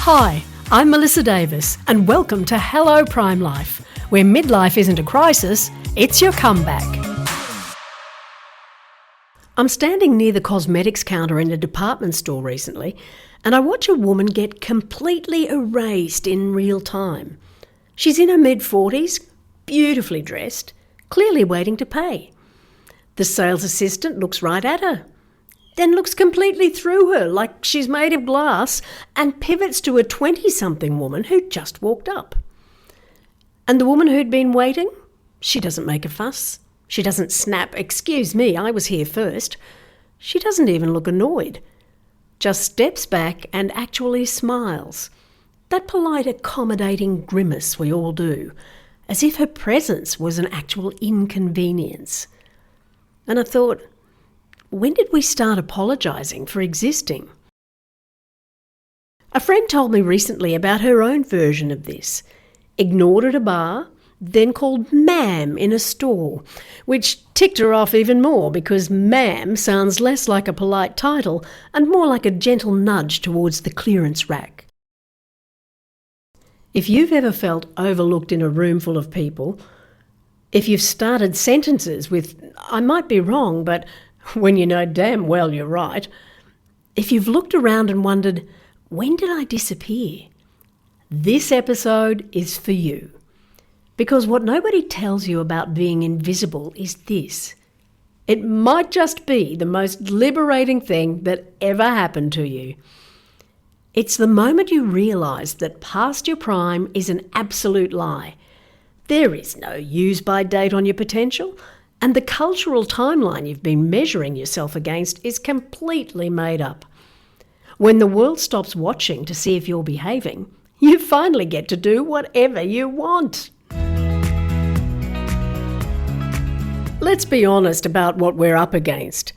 Hi, I'm Melissa Davis, and welcome to Hello Prime Life, where midlife isn't a crisis, it's your comeback. I'm standing near the cosmetics counter in a department store recently, and I watch a woman get completely erased in real time. She's in her mid-40s, beautifully dressed, clearly waiting to pay. The sales assistant looks right at her, then looks completely through her like she's made of glass and pivots to a 20-something woman who'd just walked up. And the woman who'd been waiting? She doesn't make a fuss. She doesn't snap, "Excuse me, I was here first." She doesn't even look annoyed. Just steps back and actually smiles. That polite, accommodating grimace we all do, as if her presence was an actual inconvenience. And I thought, when did we start apologising for existing? A friend told me recently about her own version of this. Ignored at a bar, then called ma'am in a store, which ticked her off even more because ma'am sounds less like a polite title and more like a gentle nudge towards the clearance rack. If you've ever felt overlooked in a room full of people, if you've started sentences with, "I might be wrong, but," when you know damn well you're right, if you've looked around and wondered, when did I disappear? This episode is for you. Because what nobody tells you about being invisible is this. It might just be the most liberating thing that ever happened to you. It's the moment you realise that past your prime is an absolute lie. There is no use-by date on your potential, and the cultural timeline you've been measuring yourself against is completely made up. When the world stops watching to see if you're behaving, you finally get to do whatever you want. Let's be honest about what we're up against.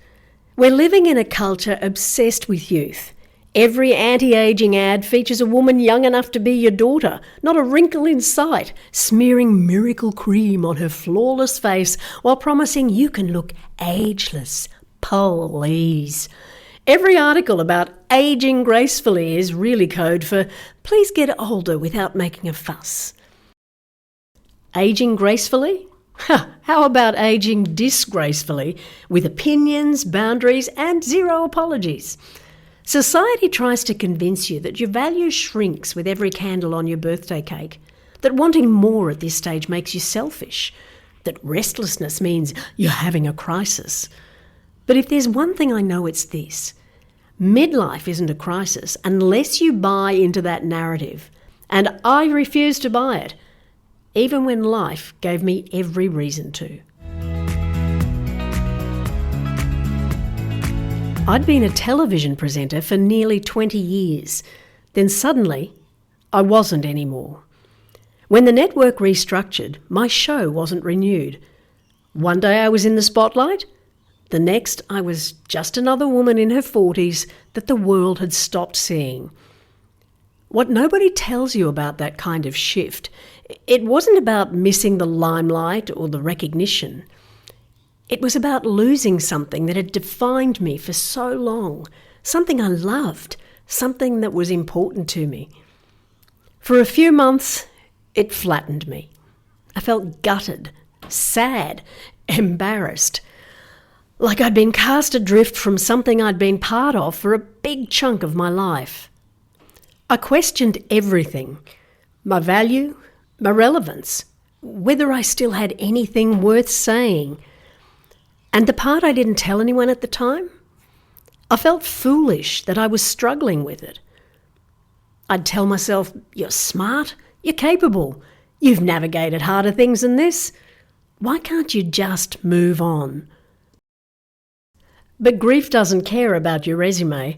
We're living in a culture obsessed with youth. Every anti-aging ad features a woman young enough to be your daughter, not a wrinkle in sight, smearing miracle cream on her flawless face while promising you can look ageless. Please. Every article about aging gracefully is really code for please get older without making a fuss. Aging gracefully? How about aging disgracefully with opinions, boundaries, and zero apologies? Society tries to convince you that your value shrinks with every candle on your birthday cake, that wanting more at this stage makes you selfish, that restlessness means you're having a crisis. But if there's one thing I know, it's this. Midlife isn't a crisis unless you buy into that narrative, and I refuse to buy it, even when life gave me every reason to. I'd been a television presenter for nearly 20 years. Then suddenly, I wasn't anymore. When the network restructured, my show wasn't renewed. One day I was in the spotlight. The next, I was just another woman in her 40s that the world had stopped seeing. What nobody tells you about that kind of shift, it wasn't about missing the limelight or the recognition. It was about losing something that had defined me for so long, something I loved, something that was important to me. For a few months, it flattened me. I felt gutted, sad, embarrassed, like I'd been cast adrift from something I'd been part of for a big chunk of my life. I questioned everything, my value, my relevance, whether I still had anything worth saying. And the part I didn't tell anyone at the time? I felt foolish that I was struggling with it. I'd tell myself, "You're smart, you're capable, you've navigated harder things than this. Why can't you just move on?" But grief doesn't care about your resume,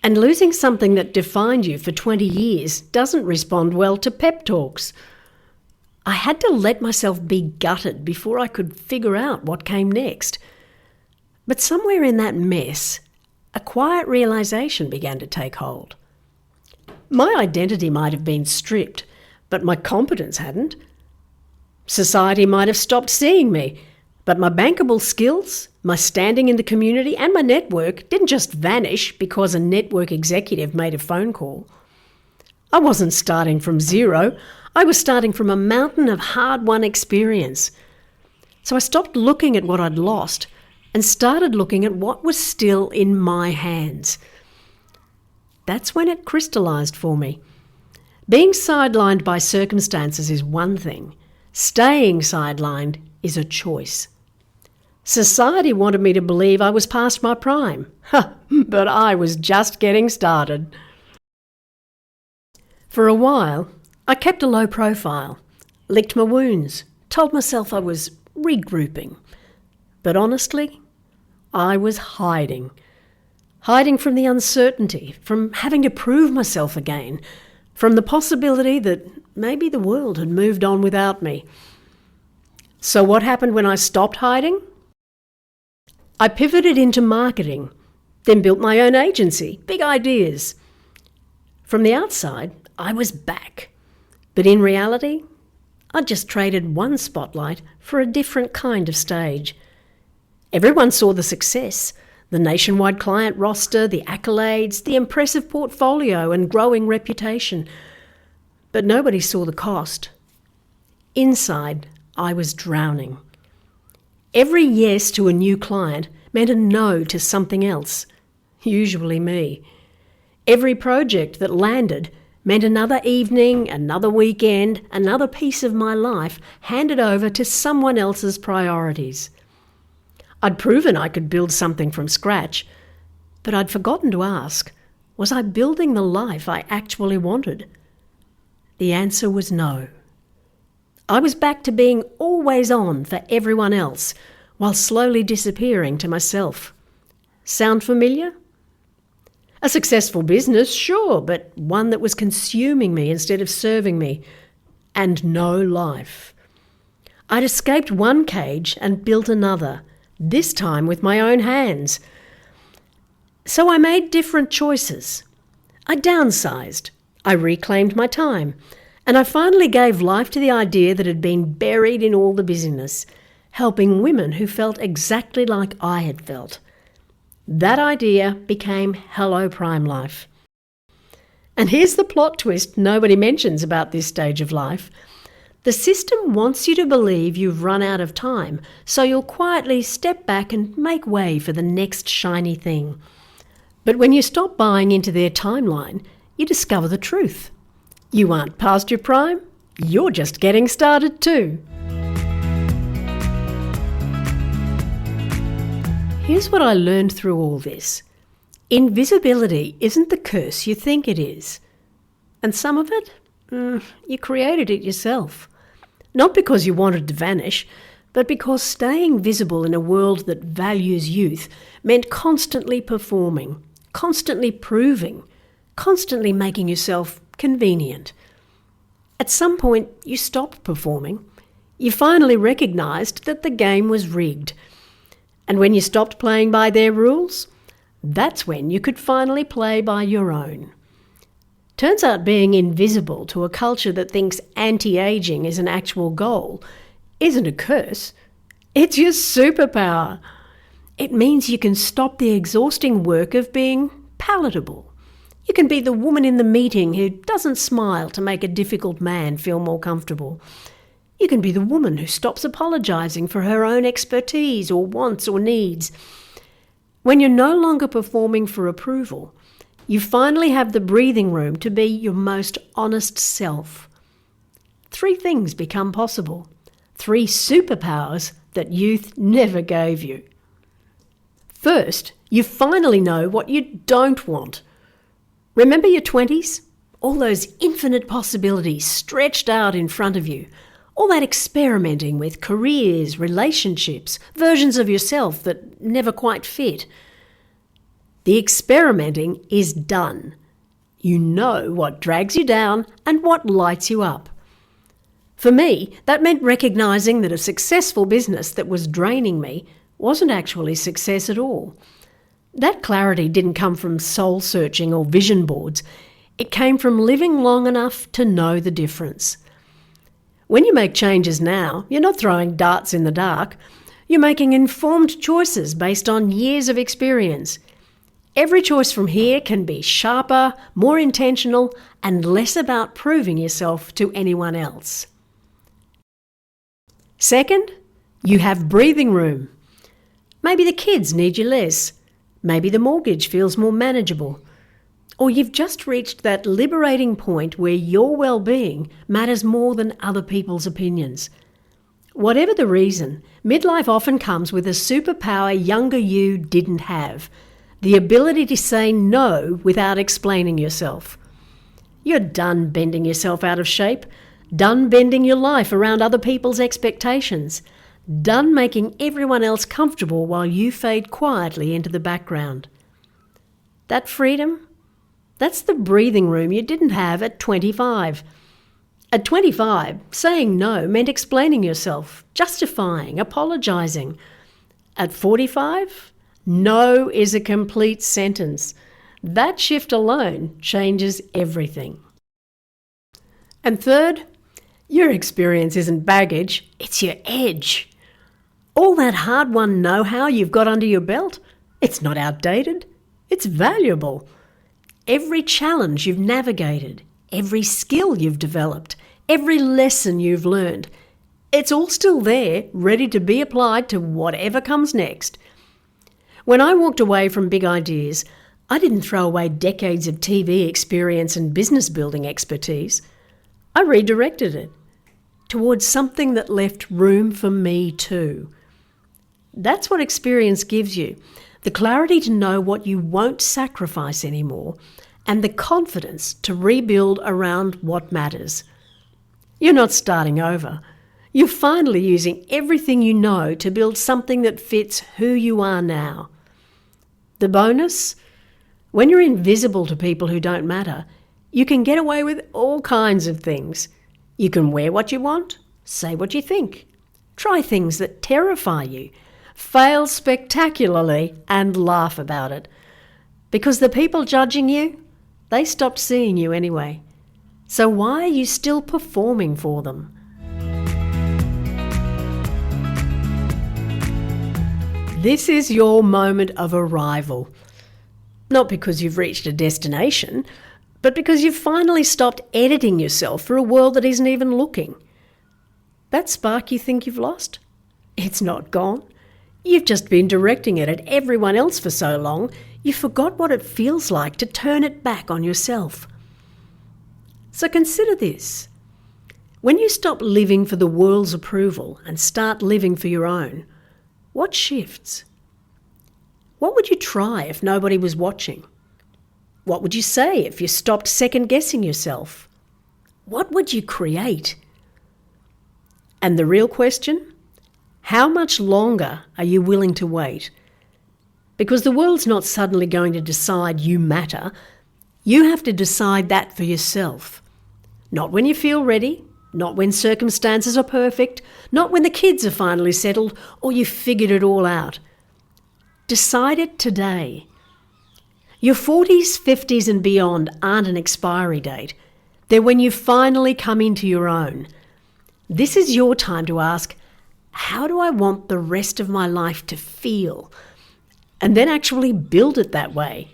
and losing something that defined you for 20 years doesn't respond well to pep talks. I had to let myself be gutted before I could figure out what came next. But somewhere in that mess, a quiet realisation began to take hold. My identity might have been stripped, but my competence hadn't. Society might have stopped seeing me, but my bankable skills, my standing in the community, and my network didn't just vanish because a network executive made a phone call. I wasn't starting from zero. I was starting from a mountain of hard-won experience. So I stopped looking at what I'd lost and started looking at what was still in my hands. That's when it crystallised for me. Being sidelined by circumstances is one thing. Staying sidelined is a choice. Society wanted me to believe I was past my prime. But I was just getting started. For a while, I kept a low profile, licked my wounds, told myself I was regrouping. But honestly, I was hiding. Hiding from the uncertainty, from having to prove myself again, from the possibility that maybe the world had moved on without me. So what happened when I stopped hiding? I pivoted into marketing, then built my own agency, big ideas. From the outside, I was back. But in reality, I just traded one spotlight for a different kind of stage. Everyone saw the success, the nationwide client roster, the accolades, the impressive portfolio and growing reputation. But nobody saw the cost. Inside, I was drowning. Every yes to a new client meant a no to something else, usually me. Every project that landed meant another evening, another weekend, another piece of my life handed over to someone else's priorities. I'd proven I could build something from scratch, but I'd forgotten to ask, was I building the life I actually wanted? The answer was no. I was back to being always on for everyone else, while slowly disappearing to myself. Sound familiar? A successful business, sure, but one that was consuming me instead of serving me. And no life. I'd escaped one cage and built another, this time with my own hands. So I made different choices. I downsized. I reclaimed my time. And I finally gave life to the idea that had been buried in all the busyness, helping women who felt exactly like I had felt. That idea became Hello Prime Life. And here's the plot twist nobody mentions about this stage of life. The system wants you to believe you've run out of time, so you'll quietly step back and make way for the next shiny thing. But when you stop buying into their timeline, you discover the truth. You aren't past your prime, you're just getting started too. Here's what I learned through all this. Invisibility isn't the curse you think it is. And some of it, you created it yourself. Not because you wanted to vanish, but because staying visible in a world that values youth meant constantly performing, constantly proving, constantly making yourself convenient. At some point, you stopped performing. You finally recognised that the game was rigged. And when you stopped playing by their rules, that's when you could finally play by your own. Turns out being invisible to a culture that thinks anti-aging is an actual goal isn't a curse. It's your superpower. It means you can stop the exhausting work of being palatable. You can be the woman in the meeting who doesn't smile to make a difficult man feel more comfortable. You can be the woman who stops apologising for her own expertise or wants or needs. When you're no longer performing for approval, you finally have the breathing room to be your most honest self. 3 things become possible. 3 superpowers that youth never gave you. First, you finally know what you don't want. Remember your 20s? All those infinite possibilities stretched out in front of you. All that experimenting with careers, relationships, versions of yourself that never quite fit. The experimenting is done. You know what drags you down and what lights you up. For me, that meant recognising that a successful business that was draining me wasn't actually success at all. That clarity didn't come from soul-searching or vision boards. It came from living long enough to know the difference. When you make changes now, you're not throwing darts in the dark. You're making informed choices based on years of experience. Every choice from here can be sharper, more intentional, and less about proving yourself to anyone else. Second, you have breathing room. Maybe the kids need you less. Maybe the mortgage feels more manageable. Or you've just reached that liberating point where your well-being matters more than other people's opinions. Whatever the reason, midlife often comes with a superpower younger you didn't have: the ability to say no without explaining yourself. You're done bending yourself out of shape, done bending your life around other people's expectations, done making everyone else comfortable while you fade quietly into the background. That freedom? That's the breathing room you didn't have at 25. At 25, saying no meant explaining yourself, justifying, apologising. At 45, no is a complete sentence. That shift alone changes everything. And third, your experience isn't baggage, it's your edge. All that hard-won know-how you've got under your belt, it's not outdated, it's valuable. Every challenge you've navigated, every skill you've developed, every lesson you've learned, it's all still there, ready to be applied to whatever comes next. When I walked away from big ideas, I didn't throw away decades of TV experience and business building expertise. I redirected it towards something that left room for me too. That's what experience gives you: the clarity to know what you won't sacrifice anymore, and the confidence to rebuild around what matters. You're not starting over. You're finally using everything you know to build something that fits who you are now. The bonus? When you're invisible to people who don't matter, you can get away with all kinds of things. You can wear what you want, say what you think, try things that terrify you, fail spectacularly and laugh about it. Because the people judging you, they stopped seeing you anyway. So why are you still performing for them? This is your moment of arrival. Not because you've reached a destination, but because you've finally stopped editing yourself for a world that isn't even looking. That spark you think you've lost? It's not gone. You've just been directing it at everyone else for so long, you forgot what it feels like to turn it back on yourself. So consider this. When you stop living for the world's approval and start living for your own, what shifts? What would you try if nobody was watching? What would you say if you stopped second-guessing yourself? What would you create? And the real question? How much longer are you willing to wait? Because the world's not suddenly going to decide you matter. You have to decide that for yourself. Not when you feel ready, not when circumstances are perfect, not when the kids are finally settled or you've figured it all out. Decide it today. Your 40s, 50s and beyond aren't an expiry date. They're when you finally come into your own. This is your time to ask, how do I want the rest of my life to feel? And then actually build it that way.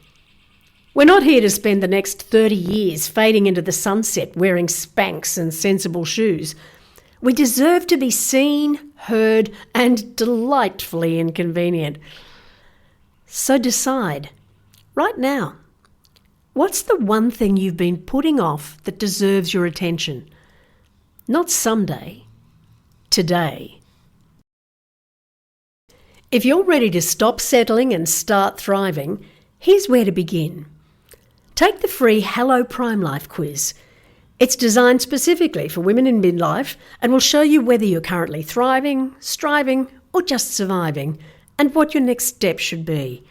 We're not here to spend the next 30 years fading into the sunset wearing Spanx and sensible shoes. We deserve to be seen, heard, and delightfully inconvenient. So decide, right now, what's the one thing you've been putting off that deserves your attention? Not someday, today. If you're ready to stop settling and start thriving, here's where to begin. Take the free Hello Prime Life quiz. It's designed specifically for women in midlife and will show you whether you're currently thriving, striving, or just surviving, and what your next step should be.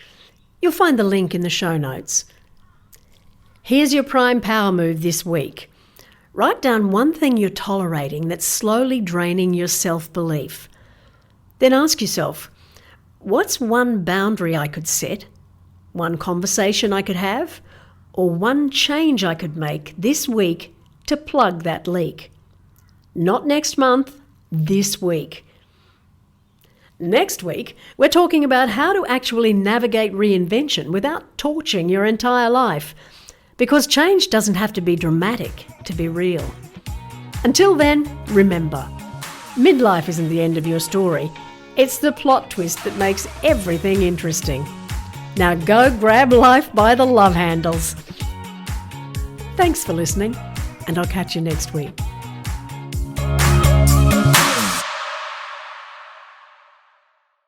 You'll find the link in the show notes. Here's your prime power move this week. Write down one thing you're tolerating that's slowly draining your self-belief. Then ask yourself, what's one boundary I could set, one conversation I could have, or one change I could make this week to plug that leak? Not next month, this week. Next week, we're talking about how to actually navigate reinvention without torching your entire life. Because change doesn't have to be dramatic to be real. Until then, remember, midlife isn't the end of your story. It's the plot twist that makes everything interesting. Now go grab life by the love handles. Thanks for listening, and I'll catch you next week.